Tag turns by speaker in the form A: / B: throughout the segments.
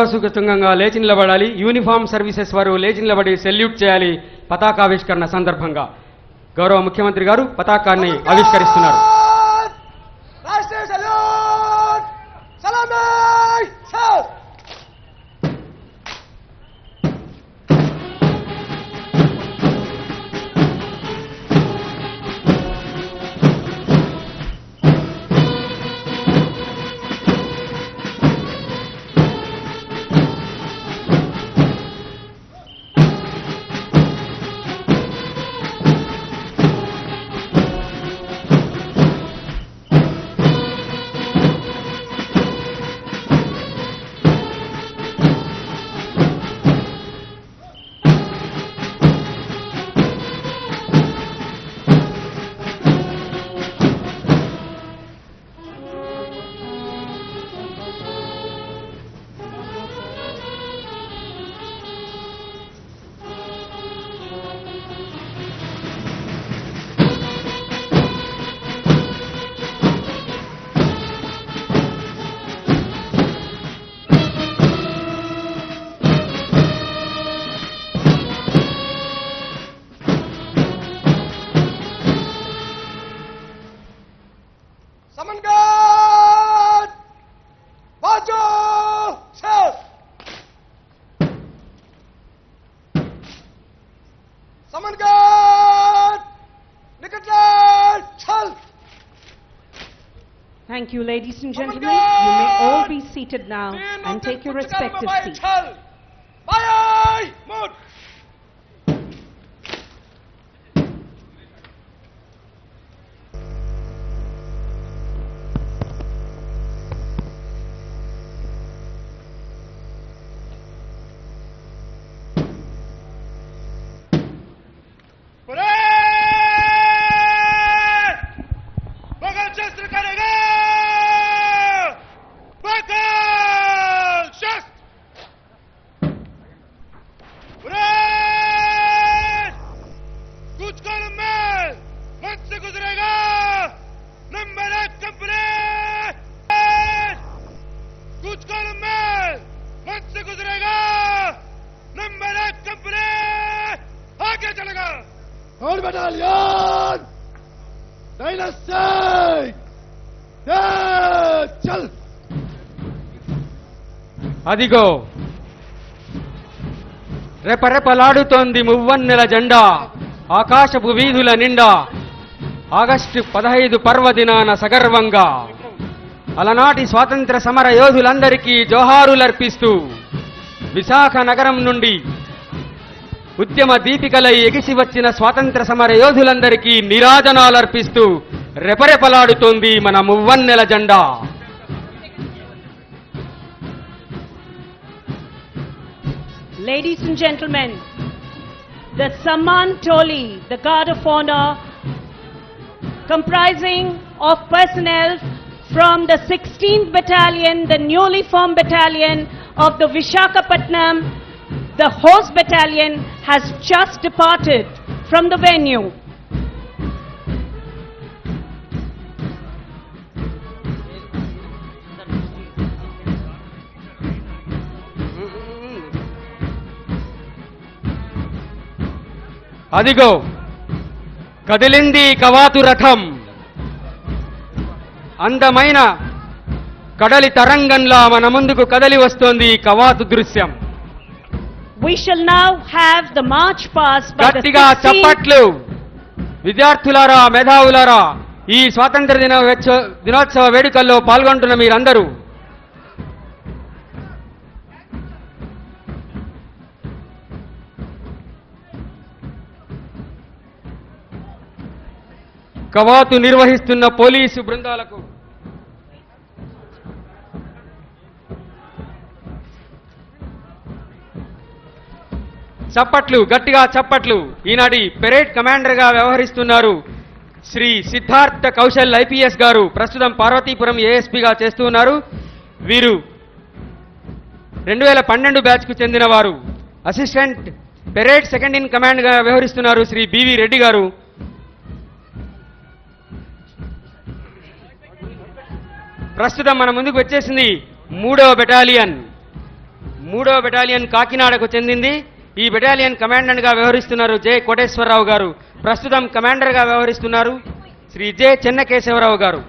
A: సుఖంగా లేచి నిలబడాలి. యూనిఫామ్ సర్వీసెస్ వారు లేచి నిలబడి సెల్యూట్ చేయాలి. పతాకావిష్కరణ సందర్భంగా గౌరవ ముఖ్యమంత్రి గారు పతాకాన్ని ఆవిష్కరిస్తున్నారు.
B: Thank you, ladies and gentlemen. You may all be seated now and take your respective seats.
A: అదిగో రెపరెపలాడుతోంది మువ్వన్నెల జెండా ఆకాశపు వీధుల నిండా. ఆగస్టు 15 పర్వదినాన సగర్వంగా అలనాటి స్వాతంత్ర సమర యోధులందరికీ జోహారులర్పిస్తూ విశాఖ నగరం నుండి ఉద్యమ దీపికలై ఎగిసి వచ్చిన స్వాతంత్ర సమర యోధులందరికీ నీరాజనాలర్పిస్తూ రెపరెపలాడుతోంది మన మువ్వన్నెల జెండా.
B: Ladies and gentlemen, the Samman Toli, the Guard of Honor, comprising of personnel from the 16th Battalion, the newly formed battalion of the Visakhapatnam, the host battalion, has just departed from the venue.
A: అదిగో కదిలింది కవాతు రథం, అందమైన కడలి తరంగంలా మన ముందుకు కదలి వస్తోంది కవాతు దృశ్యం.
B: We shall now have the march past by
A: గట్టిగా చప్పట్లు. విద్యార్థులారా, మేధావులారా, ఈ స్వాతంత్ర దినోత్సవ వేడుకల్లో పాల్గొంటున్న మీరందరూ కవాతు నిర్వహిస్తున్న పోలీసు బృందాలకు చప్పట్లు, గట్టిగా చప్పట్లు. ఈనాటి పెరేడ్ కమాండర్ గా వ్యవహరిస్తున్నారు శ్రీ సిద్ధార్థ కౌశల్ ఐపీఎస్ గారు. ప్రస్తుతం పార్వతీపురం ఏఎస్పీగా చేస్తూ ఉన్నారు. వీరు 2012 బ్యాచ్ కు చెందిన వారు. Assistant parade second in command గా వ్యవహరిస్తున్నారు శ్రీ బివి రెడ్డి గారు. ప్రస్తుతం మన ముందుకు వచ్చేసింది 3వ బెటాలియన్. 3వ బెటాలియన్ కాకినాడకు చెందింది. ఈ బెటాలియన్ కమాండెంట్ గా వ్యవహరిస్తున్నారు జె కోటేశ్వరరావు గారు. ప్రస్తుతం కమాండర్ గా వ్యవహరిస్తున్నారు శ్రీ జె చెన్నకేశవరావు గారు.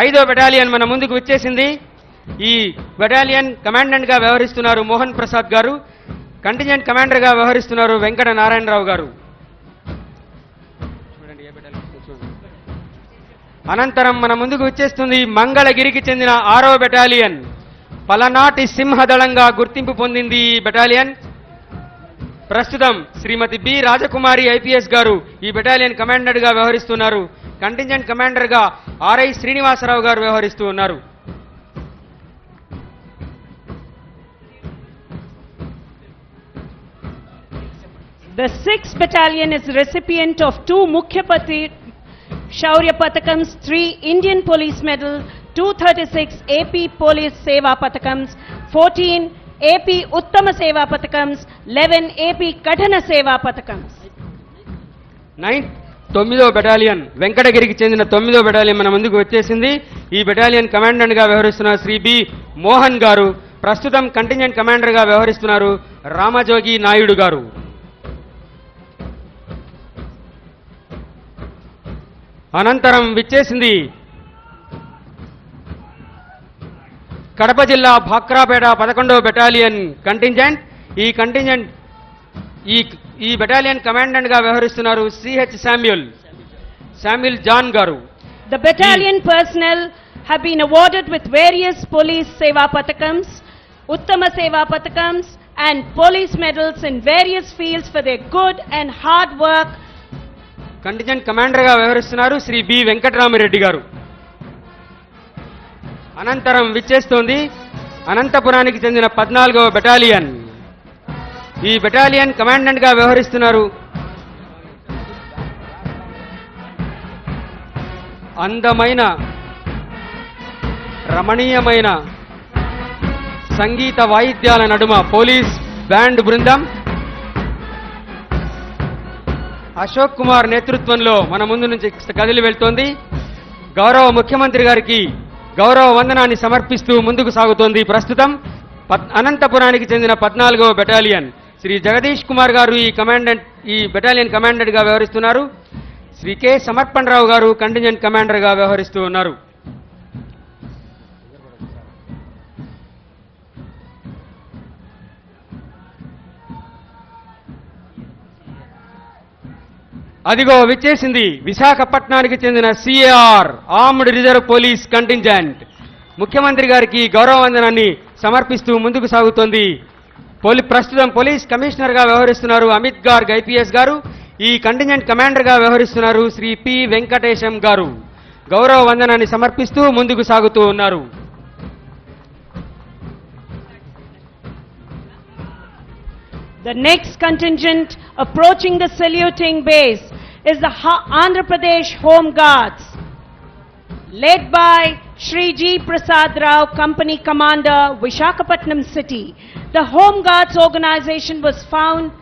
A: 5వ బెటాలియన్ మన ముందుకు వచ్చేసింది. ఈ బెటాలియన్ కమాండెంట్ గా వ్యవహరిస్తున్నారు మోహన్ ప్రసాద్ గారు. కంటింజెంట్ కమాండర్ గా వ్యవహరిస్తున్నారు వెంకట నారాయణరావు గారు. అనంతరం మన ముందుకు వచ్చేస్తుంది మంగళగిరికి చెందిన 6వ బెటాలియన్. పలనాటి సింహదళంగా గుర్తింపు పొందింది ఈ బెటాలియన్. ప్రస్తుతం శ్రీమతి బి రాజకుమారి ఐపీఎస్ గారు ఈ బెటాలియన్ కమాండెంట్ గా వ్యవహరిస్తున్నారు. కంటింజెంట్ కమాండర్ గా ఆర్ఐ శ్రీనివాసరావు గారు వ్యవహరిస్తూ ఉన్నారు.
B: The 6th Battalion is recipient of 2 Mukhyapati Shaurya Patakams, 3 Indian Police Medal, 236 AP Police Seva Patakams, 14 AP Uttama Seva Patakams, 11 AP Kadhana Seva Patakams.
A: 9వ battalion వెంకటగిరికి చెందిన 9వ బెటాలియన్ మన ముందుకు వచ్చేసింది. ఈ బెటాలియన్ కమాండెంట్ గా వ్యవహరిస్తున్న శ్రీ బి మోహన్ గారు. ప్రస్తుతం కంటింజెంట్ కమాండర్ గా వ్యవహరిస్తున్నారు రామజోగి నాయుడు గారు. అనంతరం విచ్చేసింది కడప జిల్లా భాక్రాపేట 11వ బెటాలియన్ కంటింజెంట్. ఈ బెటాలియన్ కమాండెంట్ గా వ్యవహరిస్తున్నారు సిహెచ్ శామ్యూల్ జాన్ గారు.
B: The battalion personnel have been awarded with various police seva patakams, uttama seva patakams and police medals in various fields for their good and hard work.
A: Contingent commander గా వ్యవహరిస్తున్నారు Shri B Venkatarami Reddy గారు. అనంతరం విచ్చేస్తోంది అనంతపురానికి చెందిన 14వ battalion. ఈ battalion commandant గా వ్యవహరిస్తున్నారు అందమైన రమణీయమైన సంగీత వాయిద్యాల నడుమ పోలీస్ బ్యాండ్ బృందం అశోక్ కుమార్ నేతృత్వంలో మన ముందు నుంచి కదిలి వెళ్తోంది. గౌరవ ముఖ్యమంత్రి గారికి గౌరవ వందనాన్ని సమర్పిస్తూ ముందుకు సాగుతోంది. ప్రస్తుతం అనంతపురానికి చెందిన 14వ బెటాలియన్ శ్రీ జగదీష్ కుమార్ గారు ఈ బెటాలియన్ కమాండెంట్ గా వ్యవహరిస్తున్నారు. శ్రీ కె సమర్పణరావు గారు కంటింజెంట్ కమాండర్ గా వ్యవహరిస్తూ ఉన్నారు. అదిగో విచ్చేసింది విశాఖపట్నానికి చెందిన CAR armed reserve police contingent. ముఖ్యమంత్రి గారికి గౌరవ వందనాన్ని సమర్పిస్తూ ముందుకు సాగుతోంది. ప్రస్తుతం పోలీస్ కమిషనర్ గా వ్యవహరిస్తున్నారు అమిత్ గార్గ్ ఐపీఎస్ గారు. ఈ కంటింజెంట్ కమాండర్ గా వ్యవహరిస్తున్నారు శ్రీ పి వెంకటేశం గారు. గౌరవ వందనాన్ని సమర్పిస్తూ ముందుకు సాగుతూ ఉన్నారు.
B: The next contingent approaching the saluting base is the Andhra Pradesh Home Guards, led by Shri G. Prasad Rao, Company Commander, Visakhapatnam City. The Home Guards organization was found